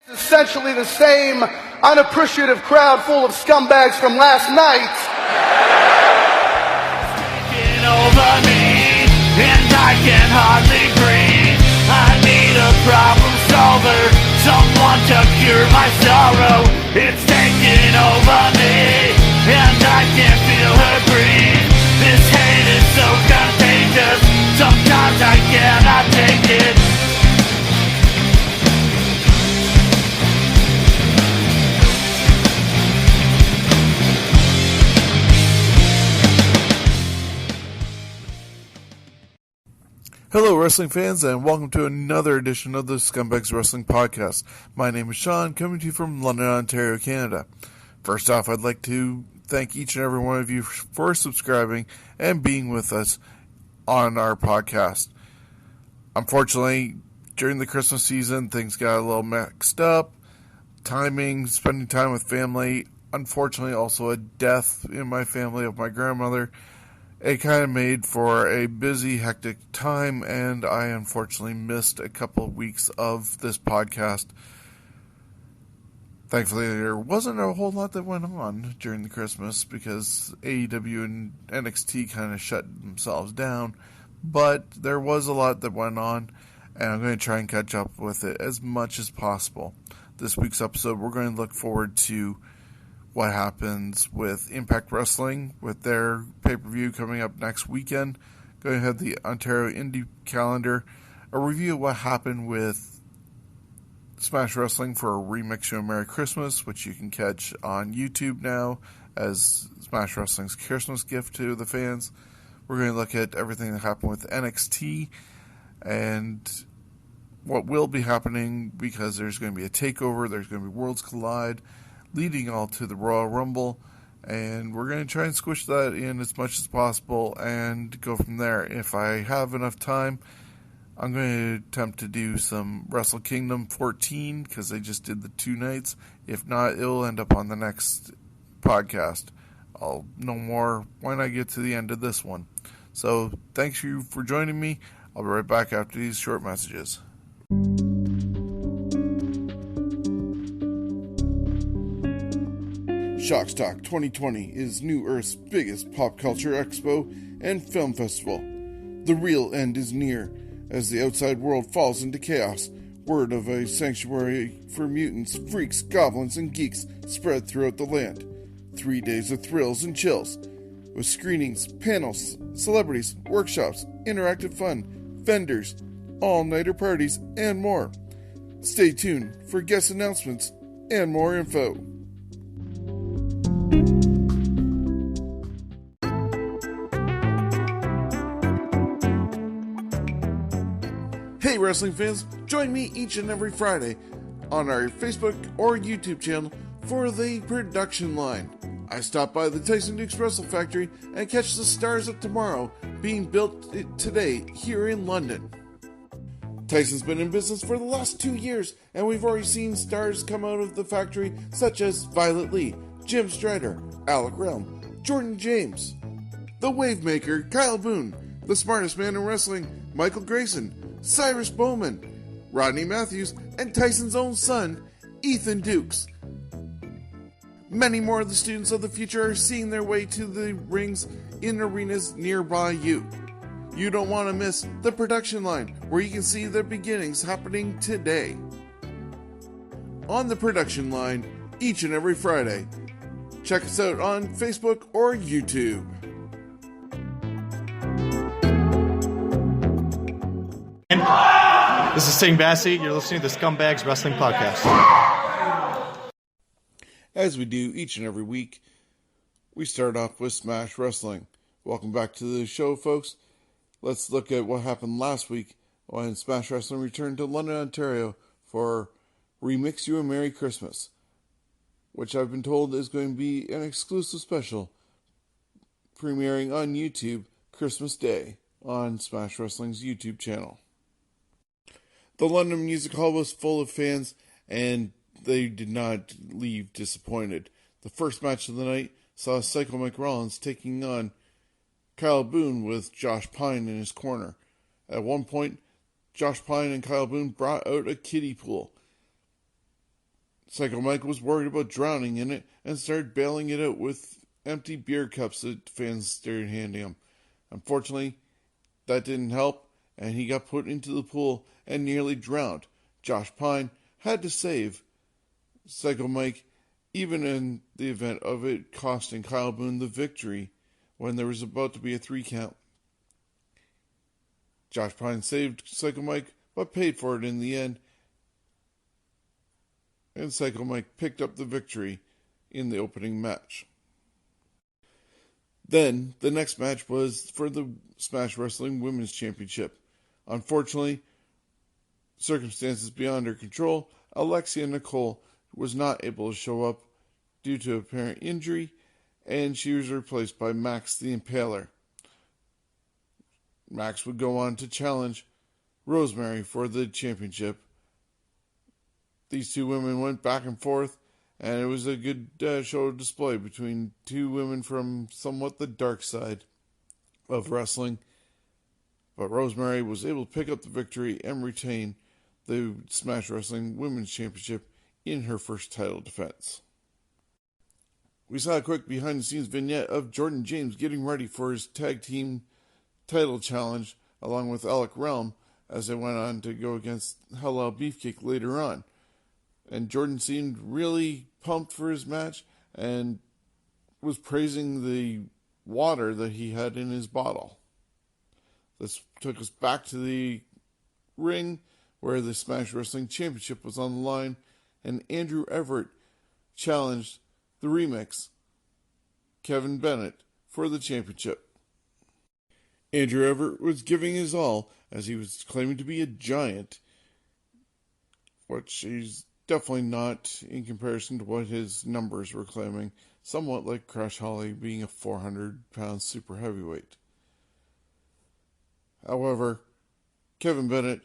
Essentially the same unappreciative crowd full of scumbags from last night. Taking over me, and I can hardly breathe. I need a problem solver, someone to cure my sorrow. It's taking over me, and I can't feel her breathe. This hate is so contagious, sometimes I cannot take it. Hello, wrestling fans, and welcome to another edition of the Scumbags of Wrestling Podcast. My name is Sean, coming to you from London, Ontario, Canada. First off, I'd like to thank each and every one of you for subscribing and being with us on our podcast. Unfortunately, during the Christmas season, things got a little mixed up. Timing, spending time with family, unfortunately also a death in my family of my grandmother. It kind of made for a busy, hectic time, and I unfortunately missed a couple of weeks of this podcast. Thankfully, there wasn't a whole lot that went on during the Christmas because AEW and NXT kind of shut themselves down, but there was a lot that went on, and I'm going to try and catch up with it as much as possible. This week's episode, we're going to look forward to what happens with Impact Wrestling with their pay-per-view coming up next weekend. Going to have the Ontario Indy calendar, a review of what happened with Smash Wrestling for a Remix You a Merry Christmas, which you can catch on YouTube now as Smash Wrestling's Christmas gift to the fans. We're going to look at everything that happened with NXT and what will be happening because there's going to be a takeover, there's going to be Worlds Collide, leading all to the Royal Rumble, and we're going to try and squish that in as much as possible and go from there. If I have enough time, I'm going to attempt to do some Wrestle Kingdom 14 because they just did the 2 nights. If not, it'll end up on the next podcast. I'll know more when I get to the end of this one. So thanks you for joining me. I'll be right back after these short messages. Shockstock 2020 is New Earth's biggest pop culture expo and film festival. The real end is near, as the outside world falls into chaos. Word of a sanctuary for mutants, freaks, goblins, and geeks spread throughout the land. 3 days of thrills and chills, with screenings, panels, celebrities, workshops, interactive fun, vendors, all-nighter parties, and more. Stay tuned for guest announcements and more info. Hey wrestling fans, join me each and every Friday on our Facebook or YouTube channel for the production line. I stop by the Tyson Dukes Wrestle Factory and catch the stars of tomorrow being built today here in London. Tyson's been in business for the last 2 years, and we've already seen stars come out of the factory such as Violet Lee, Jim Strider, Alec Realm, Jordan James, The Wavemaker, Kyle Boone, the smartest man in wrestling, Michael Grayson, Cyrus Bowman, Rodney Matthews, and Tyson's own son, Ethan Dukes. Many more of the students of the future are seeing their way to the rings in arenas nearby you. You don't want to miss the production line, where you can see the beginnings happening today. On the production line, each and every Friday. Check us out on Facebook or YouTube. This is Sting Bassey. You're listening to the Scumbags Wrestling Podcast. As we do each and every week, we start off with Smash Wrestling. Welcome back to the show, folks. Let's look at what happened last week when Smash Wrestling returned to London, Ontario for Remix You a Merry Christmas, which I've been told is going to be an exclusive special premiering on YouTube Christmas Day on Smash Wrestling's YouTube channel. The London Music Hall was full of fans, and they did not leave disappointed. The first match of the night saw Psycho Mike Rollins taking on Kyle Boone with Josh Pine in his corner. At one point, Josh Pine and Kyle Boone brought out a kiddie pool. Psycho Mike was worried about drowning in it and started bailing it out with empty beer cups that fans started handing him. Unfortunately, that didn't help, and he got put into the pool and nearly drowned. Josh Pine had to save Psycho Mike, even in the event of it costing Kyle Boone the victory when there was about to be a 3 count. Josh Pine saved Psycho Mike, but paid for it in the end, and Psycho Mike picked up the victory in the opening match. Then, the next match was for the Smash Wrestling Women's Championship. Unfortunately, circumstances beyond her control, Alexia Nicole was not able to show up due to apparent injury, and she was replaced by Max the Impaler. Max would go on to challenge Rosemary for the championship. These two women went back and forth, and it was a good show display between two women from somewhat the dark side of wrestling. But Rosemary was able to pick up the victory and retain the Smash Wrestling Women's Championship in her first title defense. We saw a quick behind-the-scenes vignette of Jordan James getting ready for his tag team title challenge along with Alec Realm as they went on to go against Hello Beefcake later on. And Jordan seemed really pumped for his match and was praising the water that he had in his bottle. This took us back to the ring where the Smash Wrestling Championship was on the line, and Andrew Everett challenged the Remix, Kevin Bennett, for the championship. Andrew Everett was giving his all as he was claiming to be a giant, which he's definitely not in comparison to what his numbers were claiming, somewhat like Crash Holly being a 400-pound super heavyweight. However, Kevin Bennett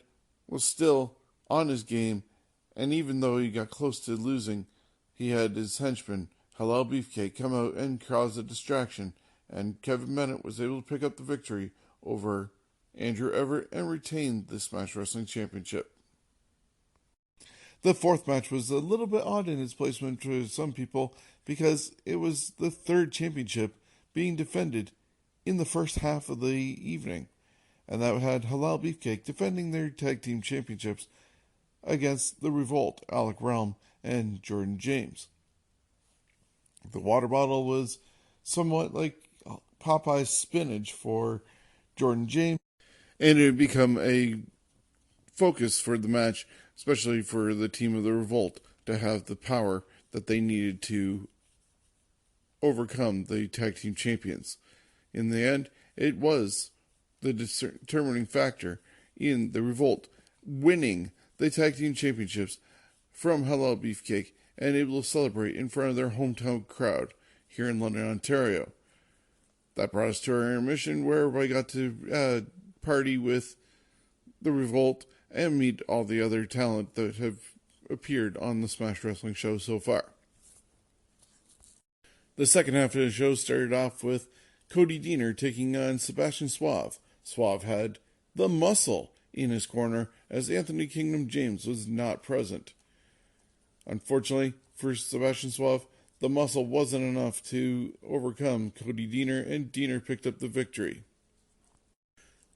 was still on his game, and even though he got close to losing, he had his henchman, Halal Beefcake, come out and cause a distraction, and Kevin Bennett was able to pick up the victory over Andrew Everett and retain the Smash Wrestling Championship. The fourth match was a little bit odd in its placement to some people because it was the third championship being defended in the first half of the evening. And that had Halal Beefcake defending their tag team championships against the Revolt, Alec Realm, and Jordan James. The water bottle was somewhat like Popeye's spinach for Jordan James, and it had become a focus for the match, especially for the team of the Revolt, to have the power that they needed to overcome the tag team champions. In the end, it was the determining factor in the Revolt winning the tag team championships from Hello Beefcake and able to celebrate in front of their hometown crowd here in London, Ontario. That brought us to our intermission where we got to party with the Revolt and meet all the other talent that have appeared on the Smash Wrestling show so far. The second half of the show started off with Cody Deaner taking on Sebastian Suave. Suave had the Muscle in his corner as Anthony Kingdom James was not present. Unfortunately for Sebastian Suave, the Muscle wasn't enough to overcome Cody Deaner, and Deaner picked up the victory.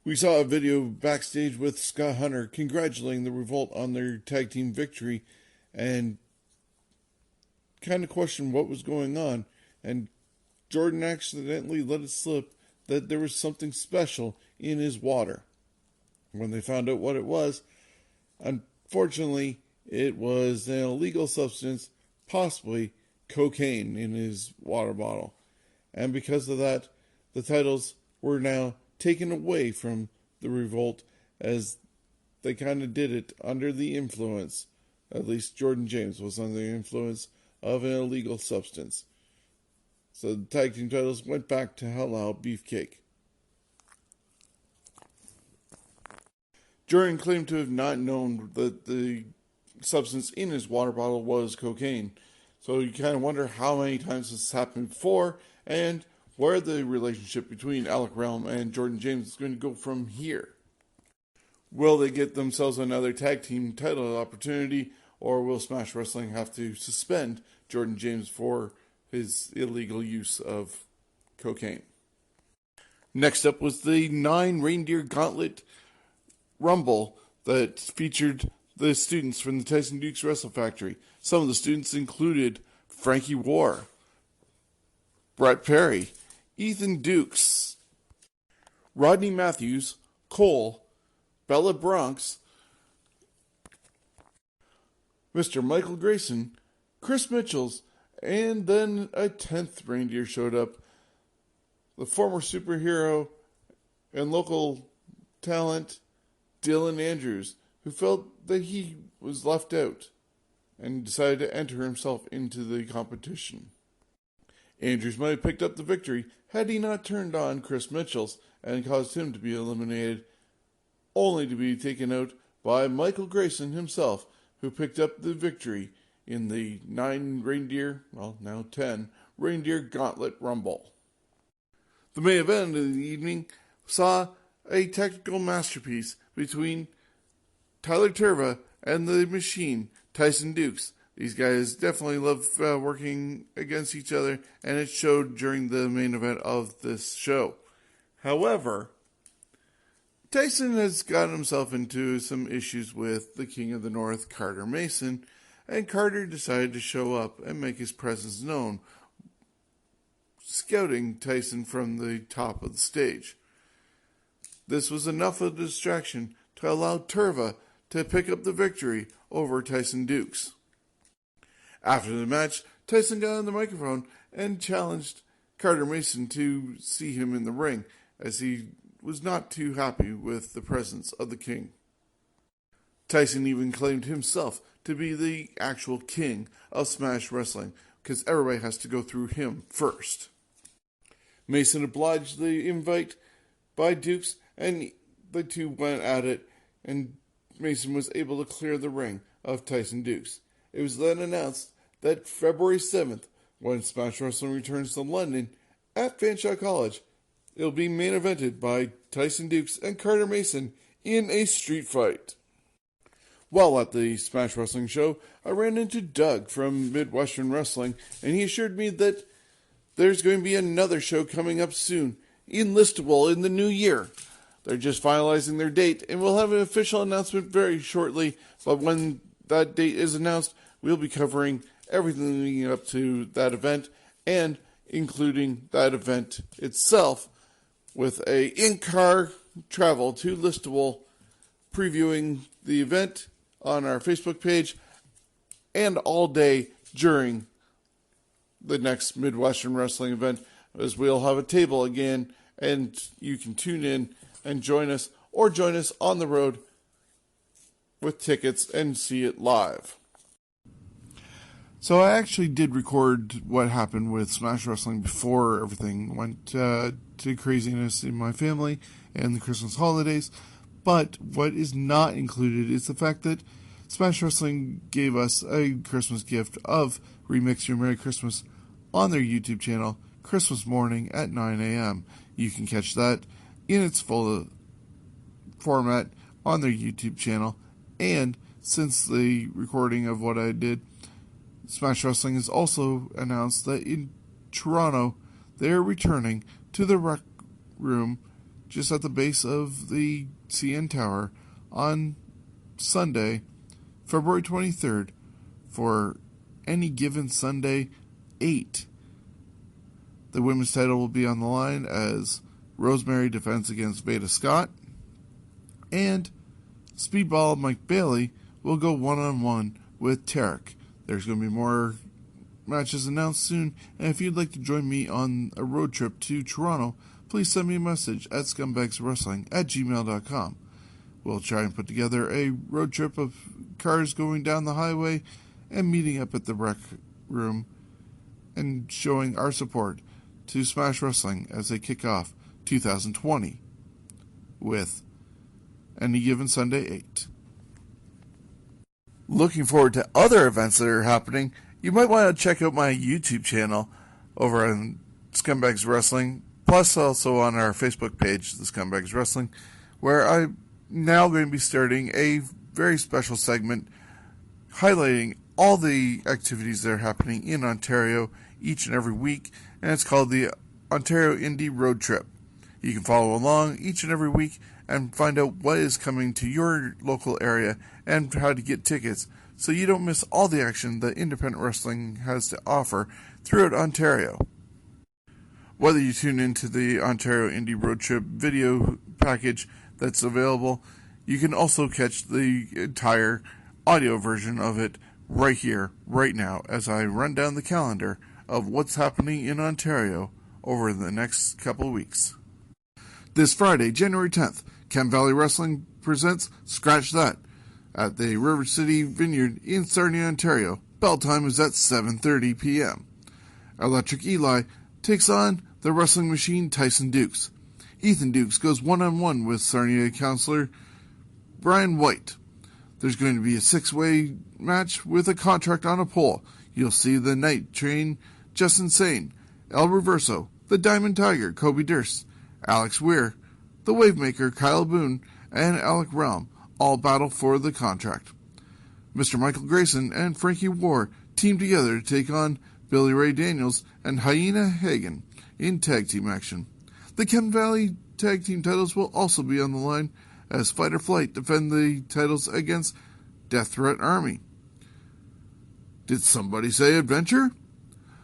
We saw a video backstage with Scott Hunter congratulating the Revolt on their tag team victory and kind of questioned what was going on, and Jordan accidentally let it slip that there was something special in his water. When they found out what it was, unfortunately, it was an illegal substance, possibly cocaine, in his water bottle. And because of that, the titles were now taken away from the Revolt as they kind of did it under the influence. At least Jordan James was under the influence of an illegal substance. So the tag team titles went back to Halal Beefcake. Jordan claimed to have not known that the substance in his water bottle was cocaine. So you kind of wonder how many times this happened before and where the relationship between Alec Realm and Jordan James is going to go from here. Will they get themselves another tag team title opportunity, or will Smash Wrestling have to suspend Jordan James for his illegal use of cocaine? Next up was the 9 Reindeer Gauntlet Rumble that featured the students from the Tyson Dukes Wrestle Factory. Some of the students included Frankie War, Brett Perry, Ethan Dukes, Rodney Matthews, Cole, Bella Bronx, Mr. Michael Grayson, Chris Mitchells, and then a 10th reindeer showed up. The former superhero and local talent, Dylan Andrews, who felt that he was left out and decided to enter himself into the competition. Andrews might have picked up the victory had he not turned on Chris Mitchells and caused him to be eliminated, only to be taken out by Michael Grayson himself, who picked up the victory in the 9 reindeer, well, now 10, Reindeer Gauntlet Rumble. The main event of the evening saw a technical masterpiece between Tyler Turva and the Machine, Tyson Dukes. These guys definitely love working against each other, and it showed during the main event of this show. However, Tyson has gotten himself into some issues with the King of the North, Carter Mason, and Carter decided to show up and make his presence known, scouting Tyson from the top of the stage. This was enough of a distraction to allow Turva to pick up the victory over Tyson Dukes. After the match, Tyson got on the microphone and challenged Carter Mason to see him in the ring, as he was not too happy with the presence of the King. Tyson even claimed himself to be the actual king of Smash Wrestling, because everybody has to go through him first. Mason obliged the invite by Dukes, and the two went at it, and Mason was able to clear the ring of Tyson Dukes. It was then announced that February 7th, when Smash Wrestling returns to London at Fanshawe College, it will be main evented by Tyson Dukes and Carter Mason in a street fight. While at the Smash Wrestling show, I ran into Doug from Midwestern Wrestling, and he assured me that there's going to be another show coming up soon, enlistable in the new year. They're just finalizing their date, and we'll have an official announcement very shortly, but when that date is announced, we'll be covering everything leading up to that event, and including that event itself, with a in-car travel to Listowel, previewing the event on our Facebook page, and all day during the next Midwestern Wrestling event, as we'll have a table again, and you can tune in and join us, or join us on the road with tickets and see it live. So I actually did record what happened with Smash Wrestling before everything went to craziness in my family and the Christmas holidays, but what is not included is the fact that Smash Wrestling gave us a Christmas gift of Remix Your Merry Christmas on their YouTube channel, Christmas morning at 9 a.m. You can catch that in its full format on their YouTube channel. And since the recording of what I did, Smash Wrestling has also announced that in Toronto, they are returning to the Rec Room just at the base of the CN Tower on Sunday, February 23rd, for Any Given Sunday 8. The women's title will be on the line as Rosemary defends against Veda Scott, and Speedball Mike Bailey will go one-on-one with Tarek. There's going to be more matches announced soon, and if you'd like to join me on a road trip to Toronto, please send me a message at scumbagswrestling@gmail.com. We'll try and put together a road trip of cars going down the highway and meeting up at the Rec Room and showing our support to Smash Wrestling as they kick off 2020 with Any Given Sunday 8. Looking forward to other events that are happening, you might want to check out my YouTube channel over on Scumbags Wrestling, plus also on our Facebook page, The Scumbags Wrestling, where I'm now going to be starting a very special segment highlighting all the activities that are happening in Ontario each and every week, and it's called the Ontario Indy Road Trip. You can follow along each and every week and find out what is coming to your local area and how to get tickets so you don't miss all the action that independent wrestling has to offer throughout Ontario. Whether you tune into the Ontario Indy Road Trip video package that's available, you can also catch the entire audio version of it right here, right now, as I run down the calendar of what's happening in Ontario over the next couple of weeks. This Friday, January 10th, Chem Valley Wrestling presents Scratch That at the River City Vineyard in Sarnia, Ontario. Bell time is at 7:30 p.m. Electric Eli takes on the wrestling machine Tyson Dukes. Ethan Dukes goes one-on-one with Sarnia counselor Brian White. There's going to be a 6-way match with a contract on a pole. You'll see the Night Train, Justin Sane, El Reverso, the Diamond Tiger, Kobe Durst, Alex Weir, the Wavemaker, Kyle Boone, and Alec Realm all battle for the contract. Mr. Michael Grayson and Frankie War team together to take on Billy Ray Daniels and Hyena Hagen in tag team action. The Chem Valley tag team titles will also be on the line as Fight or Flight defend the titles against Death Threat Army. Did somebody say adventure?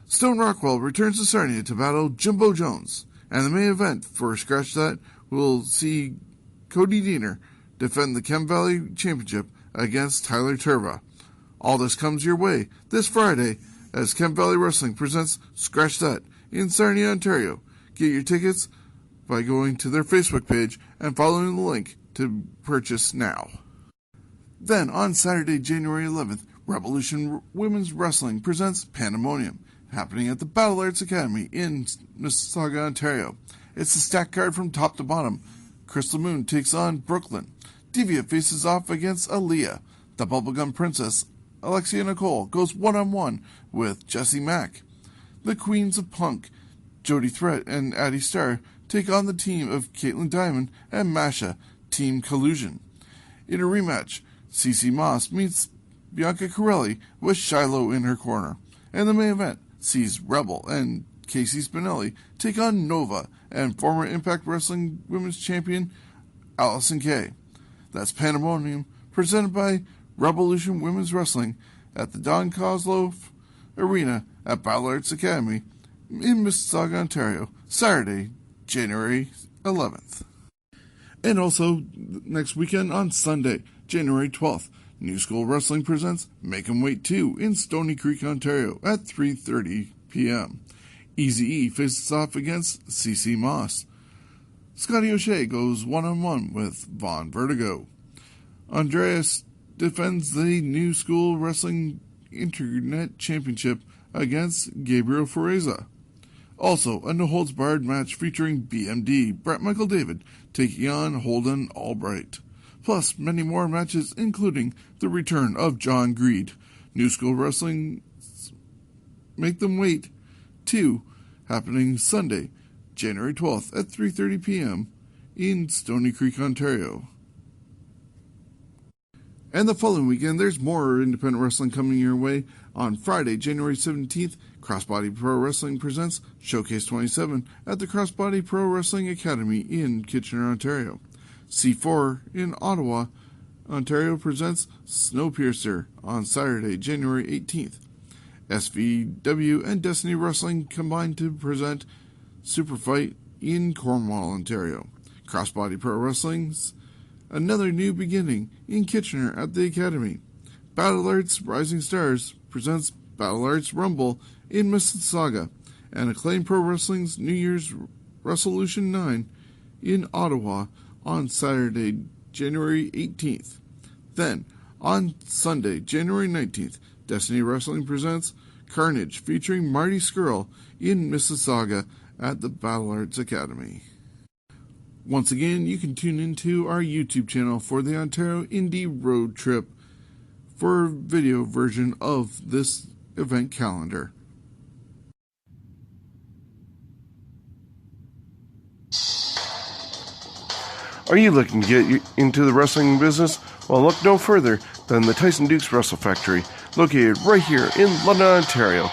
Stone Rockwell returns to Sarnia to battle Jimbo Jones, and the main event for Scratch That will see Cody Diener defend the Chem Valley Championship against Tyler Turva. All this comes your way this Friday as Chem Valley Wrestling presents Scratch That in Sarnia, Ontario. Get your tickets by going to their Facebook page and following the link to purchase now. Then on Saturday, January 11th, Revolution Women's Wrestling presents Pandemonium, happening at the Battle Arts Academy in Mississauga, Ontario. It's a stacked card from top to bottom. Crystal Moon takes on Brooklyn. Divya faces off against Aaliyah. The Bubblegum Princess, Alexia Nicole, goes one-on-one with Jessie Mack. The Queens of Punk, Jody Threat and Addie Starr, take on the team of Caitlin Diamond and Masha, Team Collusion. In a rematch, Cece Moss meets Bianca Corelli with Shiloh in her corner. And the main event sees Rebel and Casey Spinelli take on Nova and former Impact Wrestling Women's Champion Allison Kay. That's Pandemonium, presented by Revolution Women's Wrestling at the Don Kozlov Arena at Battle Arts Academy in Mississauga, Ontario, Saturday, January 11th. And also, next weekend on Sunday, January 12th, New School Wrestling presents Make 'em Wait 2 in Stony Creek, Ontario at 3:30 p.m. Eazy-E faces off against CC Moss. Scotty O'Shea goes one-on-one with Von Vertigo. Andreas defends the New School Wrestling Internet Championship against Gabriel Foreza. Also, a no-holds-barred match featuring BMD, Brett Michael David, taking on Holden Albright. Plus, many more matches, including the return of John Greed. New School Wrestling Make Them Wait 2, happening Sunday, January 12th at 3:30 p.m. in Stony Creek, Ontario. And the following weekend, there's more independent wrestling coming your way. On Friday, January 17th, Crossbody Pro Wrestling presents Showcase 27 at the Crossbody Pro Wrestling Academy in Kitchener, Ontario. C4 in Ottawa, Ontario presents Snowpiercer on Saturday, January 18th. SVW and Destiny Wrestling combine to present Superfight in Cornwall, Ontario. Crossbody Pro Wrestling's Another New Beginning in Kitchener at the Academy. Battle Arts Rising Stars presents Battle Arts Rumble in Mississauga, and Acclaim Pro Wrestling's New Year's Resolution 9 in Ottawa on Saturday, January 18th. Then, on Sunday, January 19th, Destiny Wrestling presents Carnage featuring Marty Skrull in Mississauga at the Battle Arts Academy. Once again, you can tune into our YouTube channel for the Ontario Indy Road Trip for a video version of this event calendar. Are you looking to get into the wrestling business? Well, look no further than the Tyson Dukes Wrestle Factory, located right here in London, Ontario.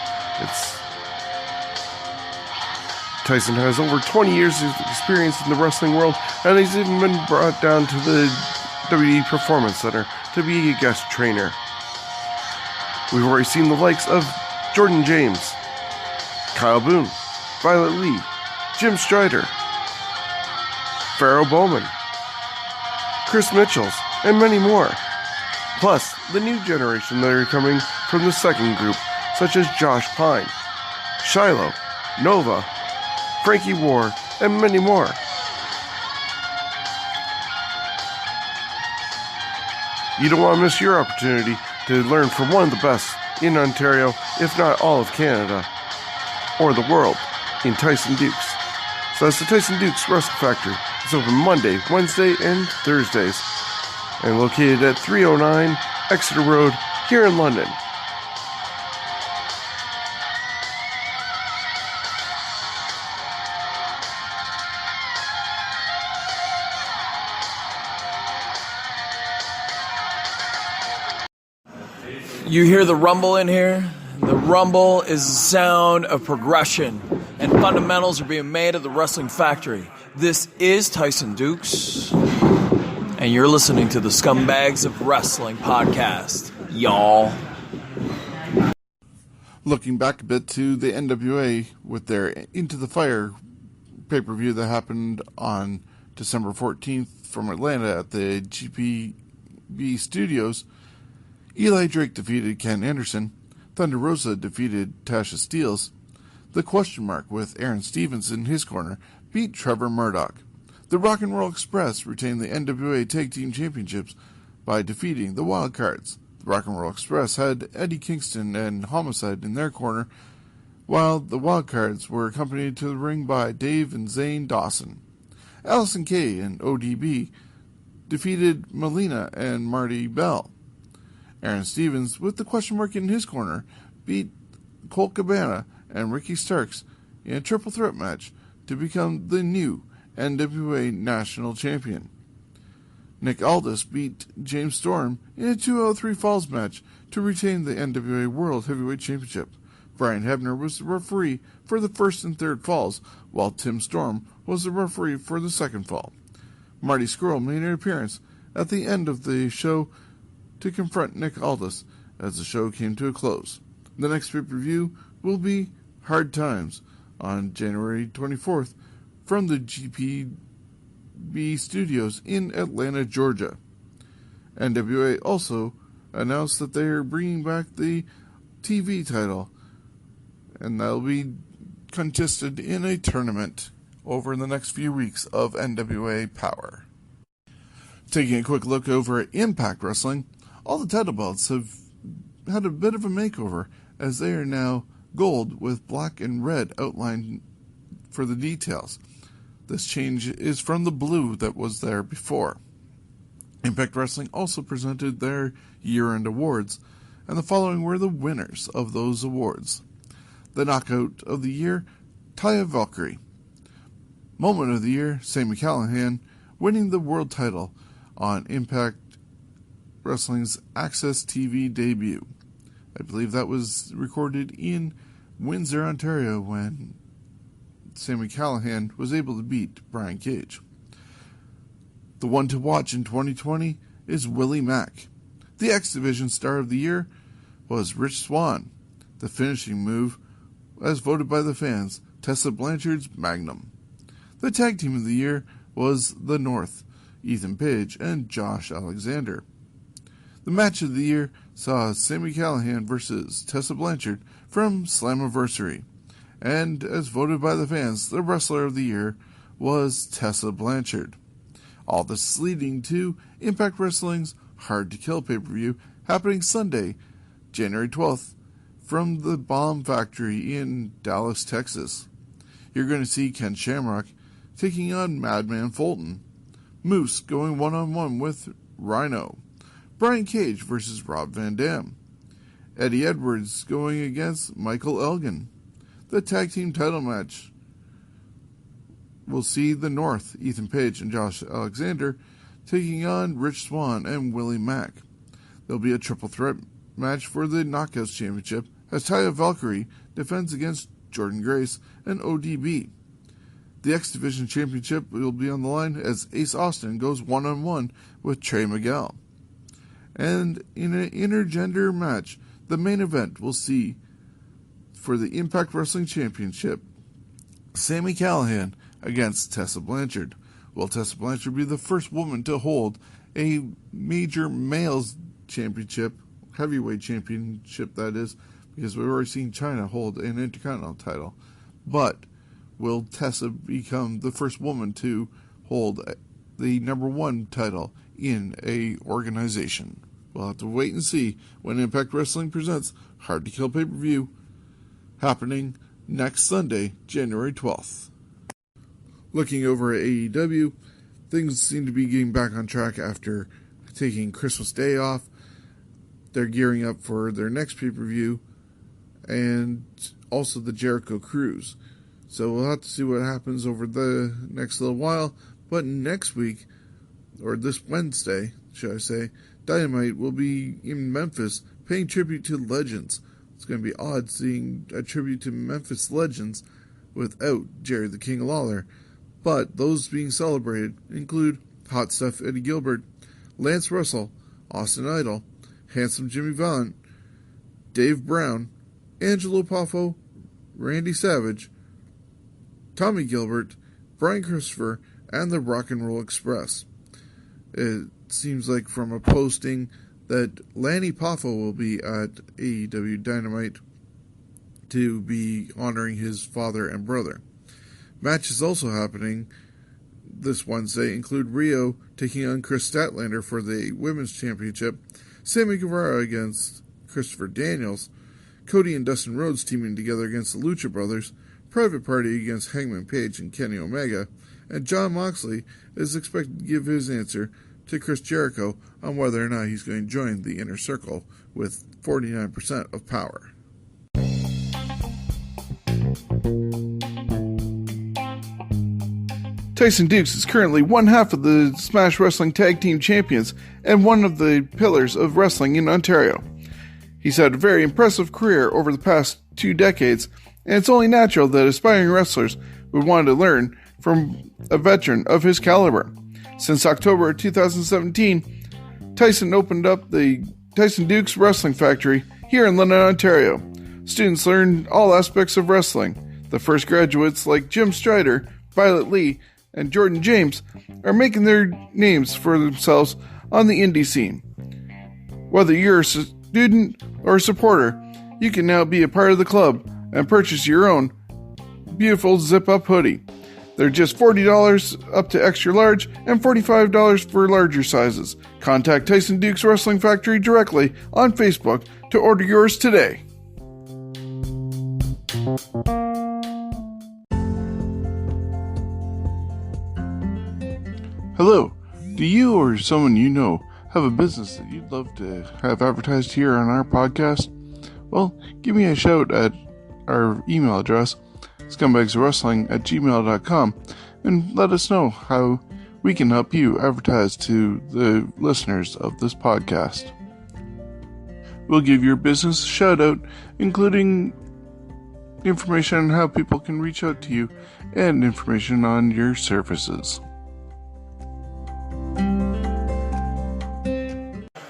Tyson has over 20 years of experience in the wrestling world, and he's even been brought down to the WWE Performance Center to be a guest trainer. We've already seen the likes of Jordan James, Kyle Boone, Violet Lee, Jim Strider, Pharaoh Bowman, Chris Mitchells, and many more. Plus, the new generation that are coming from the second group, such as Josh Pine, Shiloh, Nova, Frankie Ward, and many more. You don't want to miss your opportunity to learn from one of the best in Ontario, if not all of Canada, or the world, in Tyson Dukes. So that's the Tyson Dukes Wrestle Factory. It's open Monday, Wednesday, and Thursdays, and located at 309 Exeter Road here in London. You hear the rumble in here? The rumble is the sound of progression, and fundamentals are being made at the Wrestling Factory. This is Tyson Dukes, and you're listening to the Scumbags of Wrestling Podcast, y'all. Looking back a bit to the NWA with their Into the Fire pay-per-view that happened on December 14th from Atlanta at the GPB Studios, Eli Drake defeated Ken Anderson, Thunder Rosa defeated Tasha Steelz, The Question Mark with Aaron Stevens in his corner beat Trevor Murdoch. The Rock and Roll Express retained the NWA Tag Team Championships by defeating the Wildcards. The Rock and Roll Express had Eddie Kingston and Homicide in their corner, while the Wildcards were accompanied to the ring by Dave and Zane Dawson. Allison Kay and ODB defeated Melina and Marty Bell. Aaron Stevens, with the Question Mark in his corner, beat Colt Cabana and Ricky Starks in a triple threat match to become the new NWA National Champion. Nick Aldis beat James Storm in a 2-3 Falls match to retain the NWA World Heavyweight Championship. Brian Hebner was the referee for the first and third falls, while Tim Storm was the referee for the second fall. Marty Scurll made an appearance at the end of the show to confront Nick Aldis as the show came to a close. The next pay-per-view will be Hard Times on January 24th from the GPB Studios in Atlanta, Georgia. NWA also announced that they are bringing back the TV title, and that will be contested in a tournament over the next few weeks of NWA Power. Taking a quick look over at Impact Wrestling, all the title belts have had a bit of a makeover as they are now gold with black and red outlined for the details. This change is from the blue that was there before. Impact Wrestling also presented their year-end awards, and the following were the winners of those awards. The Knockout of the Year, Taya Valkyrie. Moment of the Year, Sami Callihan, winning the world title on Impact Wrestling's Access TV debut. I believe that was recorded in Windsor, Ontario, when Sami Callihan was able to beat Brian Cage. The one to watch in 2020 is Willie Mack. The X Division Star of the Year was Rich Swann. The finishing move, as voted by the fans, Tessa Blanchard's Magnum. The Tag Team of the Year was The North, Ethan Page and Josh Alexander. The Match of the Year saw Sami Callihan versus Tessa Blanchard from Slammiversary. And as voted by the fans, the Wrestler of the Year was Tessa Blanchard. All this is leading to Impact Wrestling's Hard to Kill pay-per-view happening Sunday, January 12th, from the Bomb Factory in Dallas, Texas. You're going to see Ken Shamrock taking on Madman Fulton, Moose going one-on-one with Rhino, Brian Cage versus Rob Van Dam, Eddie Edwards going against Michael Elgin. The tag team title match will see the North, Ethan Page and Josh Alexander, taking on Rich Swann and Willie Mack. There'll be a triple threat match for the Knockouts Championship as Taya Valkyrie defends against Jordynne Grace and ODB. The X Division Championship will be on the line as Ace Austin goes one-on-one with Trey Miguel. And in an intergender match, the main event will see for the Impact Wrestling Championship, Sami Callihan against Tessa Blanchard. Will Tessa Blanchard be the first woman to hold a major males championship, heavyweight championship that is, because we've already seen China hold an Intercontinental title. But will Tessa become the first woman to hold the number one title in a organization? We'll have to wait and see when Impact Wrestling presents Hard to Kill pay-per-view, happening next Sunday, January 12th. Looking over at AEW, things seem to be getting back on track after taking Christmas Day off. They're gearing up for their next pay-per-view and also the Jericho Cruise. So we'll have to see what happens over the next little while. But next week, or this Wednesday, should I say, Dynamite will be in Memphis paying tribute to legends. It's going to be odd seeing a tribute to Memphis legends without Jerry the King Lawler. But those being celebrated include Hot Stuff Eddie Gilbert, Lance Russell, Austin Idol, Handsome Jimmy Vaughn, Dave Brown, Angelo Poffo, Randy Savage, Tommy Gilbert, Brian Christopher, and the Rock and Roll Express. It seems like from a posting that Lanny Poffo will be at AEW Dynamite to be honoring his father and brother. Matches also happening this Wednesday include Rio taking on Chris Statlander for the Women's Championship, Sammy Guevara against Christopher Daniels, Cody and Dustin Rhodes teaming together against the Lucha Brothers, Private Party against Hangman Page and Kenny Omega, and Jon Moxley is expected to give his answer to Chris Jericho on whether or not he's going to join the Inner Circle with 49% of power. Tyson Dukes is currently one half of the Smash Wrestling Tag Team Champions and one of the pillars of wrestling in Ontario. He's had a very impressive career over the past 2 decades, and it's only natural that aspiring wrestlers would want to learn from a veteran of his caliber. Since October 2017, Tyson opened up the Tyson Dukes Wrestling Factory here in London, Ontario. Students learn all aspects of wrestling. The first graduates like Jim Strider, Violet Lee, and Jordan James are making their names for themselves on the indie scene. Whether you're a student or a supporter, you can now be a part of the club and purchase your own beautiful zip-up hoodie. They're just $40 up to extra large and $45 for larger sizes. Contact Tyson Dukes Wrestling Factory directly on Facebook to order yours today. Hello, do you or someone you know have a business that you'd love to have advertised here on our podcast? Well, give me a shout at our email address, scumbagswrestling@gmail.com, and let us know how we can help you advertise to the listeners of this podcast. We'll give your business a shout out, including information on how people can reach out to you and information on your services.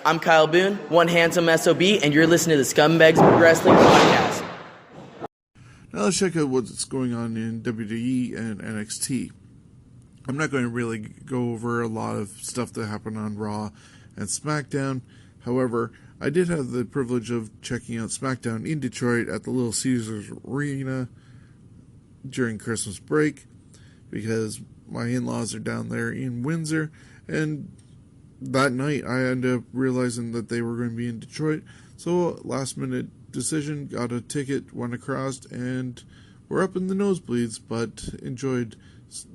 I'm Kyle Boone, one handsome SOB, and you're listening to the Scumbags of Wrestling Podcast. Now let's check out what's going on in WWE and NXT. I'm not going to really go over a lot of stuff that happened on Raw and SmackDown. However, I did have the privilege of checking out SmackDown in Detroit at the Little Caesars Arena during Christmas break because my in-laws are down there in Windsor, and that night I ended up realizing that they were going to be in Detroit, so last minute decision, got a ticket, went across, and we're up in the nosebleeds, but enjoyed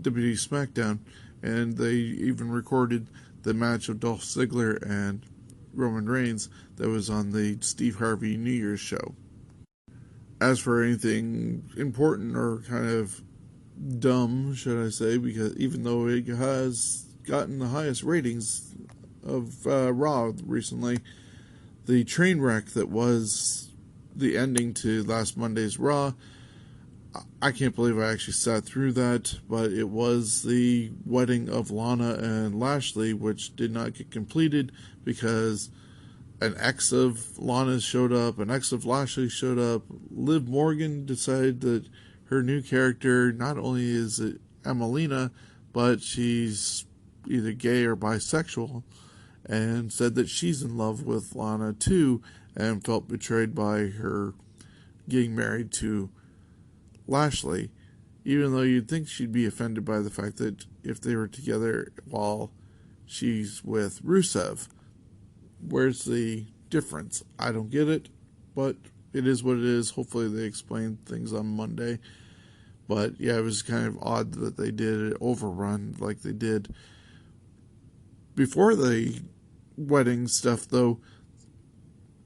WWE SmackDown, and they even recorded the match of Dolph Ziggler and Roman Reigns that was on the Steve Harvey New Year's show. As for anything important or kind of dumb, should I say, because even though it has gotten the highest ratings of Raw recently, the train wreck that was the ending to last Monday's Raw. I can't believe I actually sat through that, but it was the wedding of Lana and Lashley, which did not get completed because an ex of Lana's showed up, an ex of Lashley showed up. Liv Morgan decided that her new character not only is Emelina, but she's either gay or bisexual, and said that she's in love with Lana too, and felt betrayed by her getting married to Lashley, even though you'd think she'd be offended by the fact that if they were together while she's with Rusev. Where's the difference? I don't get it, but it is what it is. Hopefully they explain things on Monday. But yeah, it was kind of odd that they did an overrun like they did. Before the wedding stuff, though,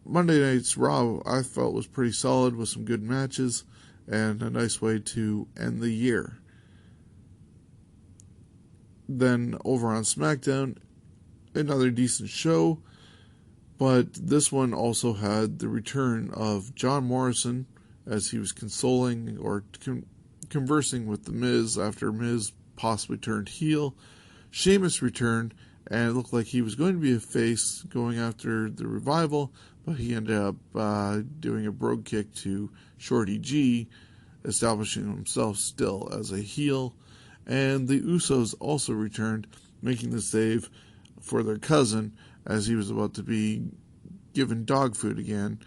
Monday night's Raw I felt was pretty solid with some good matches and a nice way to end the year. Then over on SmackDown, another decent show, but this one also had the return of John Morrison as he was consoling or conversing with The Miz after Miz possibly turned heel. Sheamus returned, and it looked like he was going to be a face going after the Revival, but he ended up doing a brogue kick to Shorty G, establishing himself still as a heel. And the Usos also returned, making the save for their cousin as he was about to be given dog food again.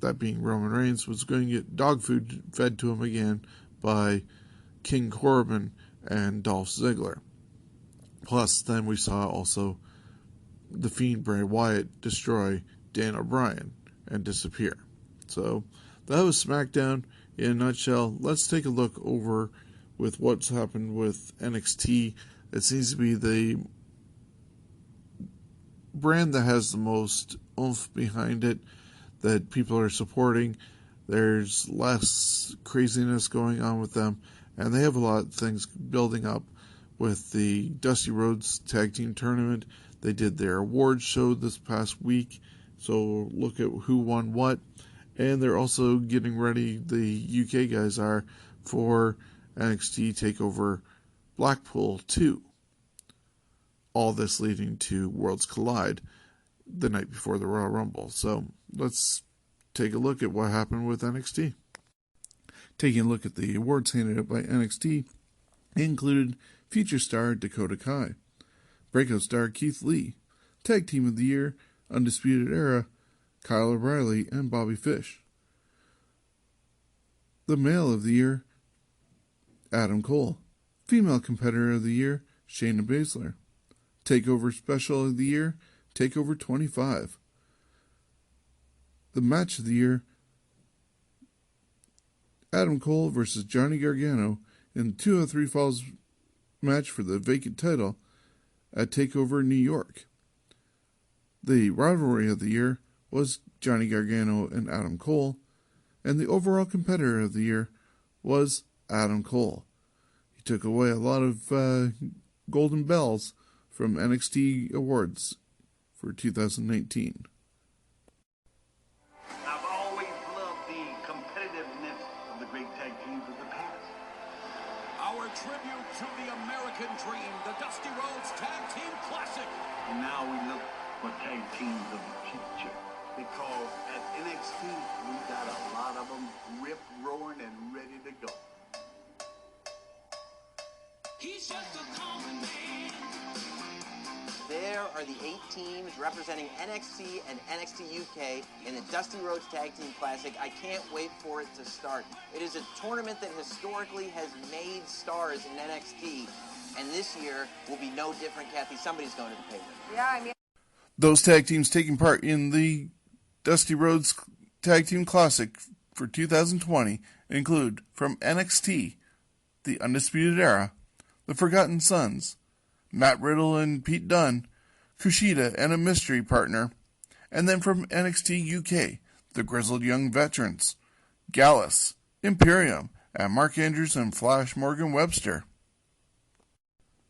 That being Roman Reigns was going to get dog food fed to him again by King Corbin and Dolph Ziggler. Plus, then we saw also the Fiend Bray Wyatt destroy Dan O'Brien and disappear. So that was SmackDown in a nutshell. Let's take a look over with what's happened with NXT. It seems to be the brand that has the most oomph behind it, that people are supporting. There's less craziness going on with them, and they have a lot of things building up with the Dusty Rhodes Tag Team Tournament. They did their awards show this past week, so look at who won what. And they're also getting ready, the UK guys are, for NXT TakeOver Blackpool 2. All this leading to Worlds Collide the night before the Royal Rumble. So let's take a look at what happened with NXT. Taking a look at the awards handed out by NXT, included Feature Star Dakota Kai, Breakout Star Keith Lee, Tag Team of the Year Undisputed Era Kyle O'Reilly and Bobby Fish, the Male of the Year Adam Cole, Female Competitor of the Year Shayna Baszler, TakeOver Special of the Year TakeOver 25, the Match of the Year Adam Cole versus Johnny Gargano in the 203 Falls match for the vacant title at TakeOver New York. The Rivalry of the Year was Johnny Gargano and Adam Cole, and the overall Competitor of the Year was Adam Cole. He took away a lot of golden bells from NXT Awards for 2019. I've always loved the competitiveness of the great tag teams of the past. Our tribute to the American Dream, the Dusty Rhodes Tag Team Classic. And now we look for tag teams of the future. Because at NXT, we got a lot of them ripped, roaring, and ready to go. He's just a common man. There are the 8 teams representing NXT and NXT UK in the Dusty Rhodes Tag Team Classic. I can't wait for it to start. It is a tournament that historically has made stars in NXT, and this year will be no different, Kathy. Somebody's going to the pavement. Yeah, I mean... Those tag teams taking part in the Dusty Rhodes Tag Team Classic for 2020 include, from NXT, the Undisputed Era, the Forgotten Sons, Matt Riddle and Pete Dunne, Kushida and a mystery partner, and then from NXT UK, the Grizzled Young Veterans, Gallus, Imperium, and Mark Andrews and Flash Morgan Webster.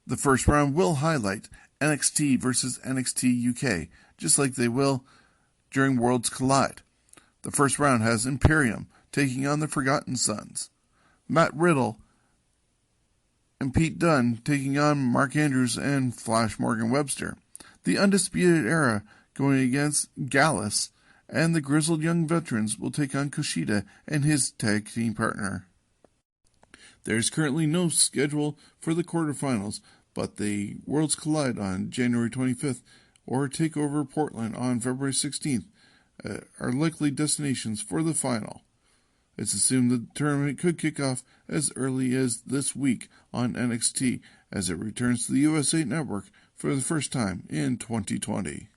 The first round will highlight NXT versus NXT UK, just like they will during Worlds Collide. The first round has Imperium taking on the Forgotten Sons, Matt Riddle and Pete Dunne taking on Mark Andrews and Flash Morgan Webster, the Undisputed Era going against Gallus, and the Grizzled Young Veterans will take on Kushida and his tag team partner. There is currently no schedule for the quarterfinals, but the Worlds Collide on January 25th or TakeOver Portland on February 16th are likely destinations for the final. It's assumed the tournament could kick off as early as this week on NXT as it returns to the USA Network for the first time in 2020.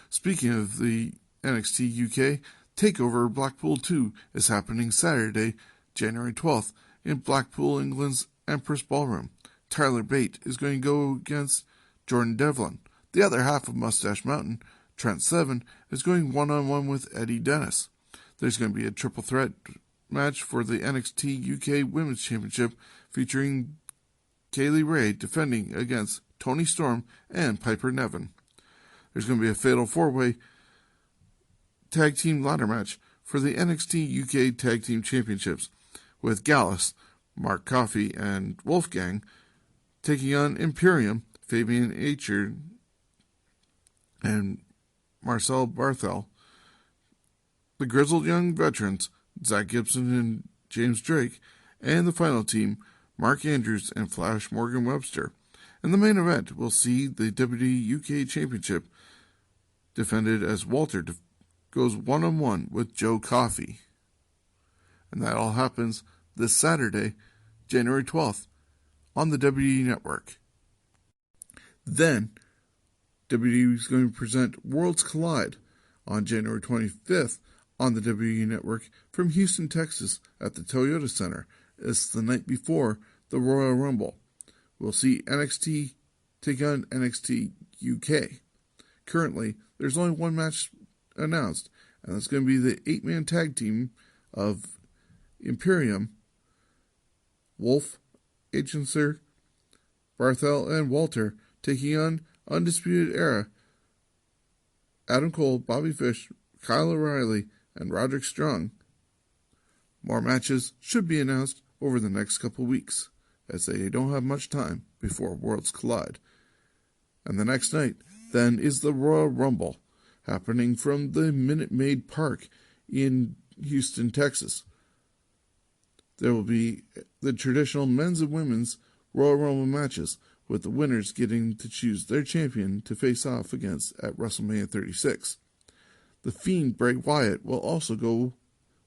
Speaking of the NXT UK, TakeOver Blackpool 2 is happening Saturday, January 12th in Blackpool, England's Empress Ballroom. Tyler Bate is going to go against Jordan Devlin. The other half of Mustache Mountain, Trent Seven, is going one-on-one with Eddie Dennis. There's going to be a triple threat match for the NXT UK Women's Championship featuring Kaylee Ray defending against Toni Storm and Piper Niven. There's going to be a fatal four-way tag team ladder match for the NXT UK Tag Team Championships with Gallus, Mark Coffey, and Wolfgang taking on Imperium, Fabian Aichard, and Marcel Barthel. The Grizzled Young Veterans, Zach Gibson and James Drake, and the final team, Mark Andrews and Flash Morgan Webster. In the main event, we'll see the WWE UK Championship defended as Walter goes one-on-one with Joe Coffey. And that all happens this Saturday, January 12th, on the WWE Network. Then, WWE is going to present Worlds Collide on January 25th on the WWE Network from Houston, Texas at the Toyota Center. It's the night before the Royal Rumble. We'll see NXT take on NXT UK. Currently, there's only one match announced, and that's going to be the 8-man tag team of Imperium, Wolf, Agencer, Barthel, and Walter taking on Undisputed Era, Adam Cole, Bobby Fish, Kyle O'Reilly, and Roderick Strong. More matches should be announced over the next couple weeks, as they don't have much time before Worlds Collide. And the next night, then, is the Royal Rumble, happening from the Minute Maid Park in Houston, Texas. There will be the traditional men's and women's Royal Rumble matches, with the winners getting to choose their champion to face off against at WrestleMania 36. The Fiend Bray Wyatt will also go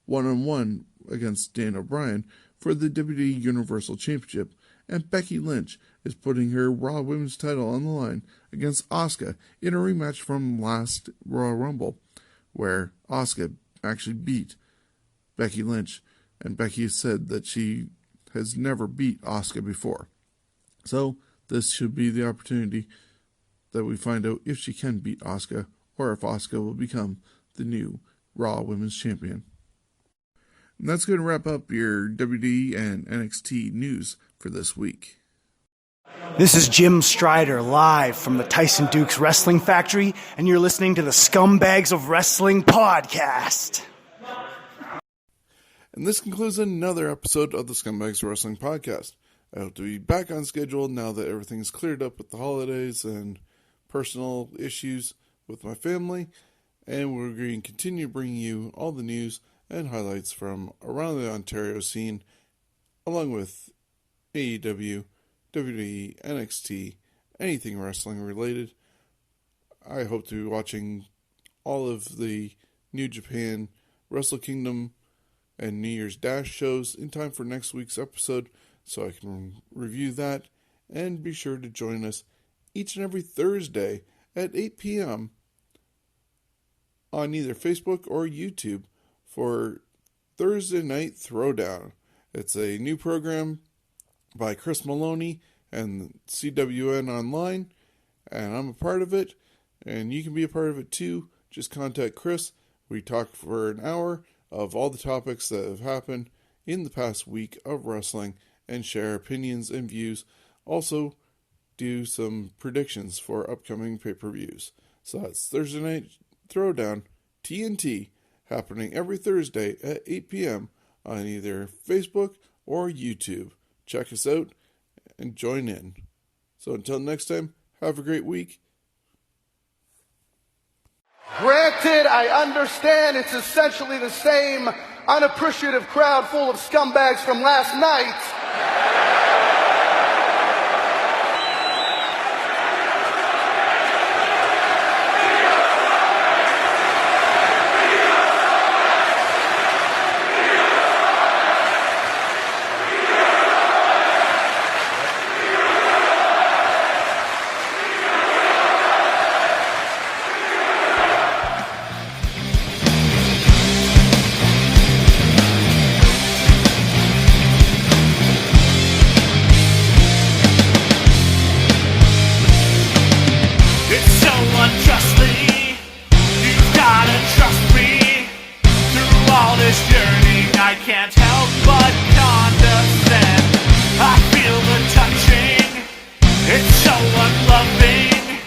one-on-one against Dan O'Brien for the WWE Universal Championship, and Becky Lynch is putting her Raw Women's title on the line against Asuka in a rematch from last Royal Rumble, where Asuka actually beat Becky Lynch, and Becky has said that she has never beat Asuka before. So, this should be the opportunity that we find out if she can beat Asuka, or if Asuka will become the new Raw Women's Champion. And that's going to wrap up your WWE and NXT news for this week. This is Jim Strider live from the Tyson Dukes Wrestling Factory, and you're listening to the Scumbags of Wrestling Podcast. And this concludes another episode of the Scumbags of Wrestling Podcast. I hope to be back on schedule now that everything's cleared up with the holidays and personal issues with my family. And we're going to continue bringing you all the news and highlights from around the Ontario scene, along with AEW, WWE, NXT, anything wrestling related. I hope to be watching all of the New Japan, Wrestle Kingdom, and New Year's Dash shows in time for next week's episode, so I can review that. And be sure to join us each and every Thursday at 8 p.m. on either Facebook or YouTube for Thursday Night Throwdown. It's a new program by Chris Maloney and CWN Online, and I'm a part of it, and you can be a part of it too. Just contact Chris. We talk for an hour of all the topics that have happened in the past week of wrestling and share opinions and views. Also, do some predictions for upcoming pay-per-views. So that's Thursday Night Throwdown TNT, happening every Thursday at 8 p.m. on either Facebook or YouTube. Check us out and join in. So until next time, have a great week. Granted, I understand it's essentially the same unappreciative crowd full of scumbags from last night. It's so unjustly, you've gotta trust me. Through all this journey, I can't help but condescend. I feel the touching, it's so unloving.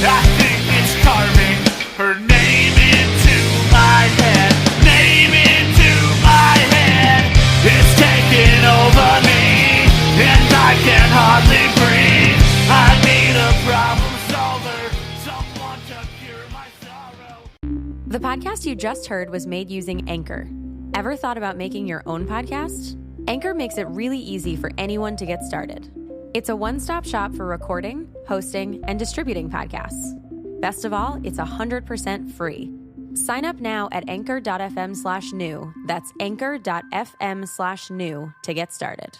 I think it's carving her name into my head. Name into my head. It's taking over me, and I can hardly breathe. I need a problem solver, someone to cure my sorrow. The podcast you just heard was made using Anchor. Ever thought about making your own podcast? Anchor makes it really easy for anyone to get started. It's a one-stop shop for recording, hosting, and distributing podcasts. Best of all, it's 100% free. Sign up now at anchor.fm/new. That's anchor.fm/new to get started.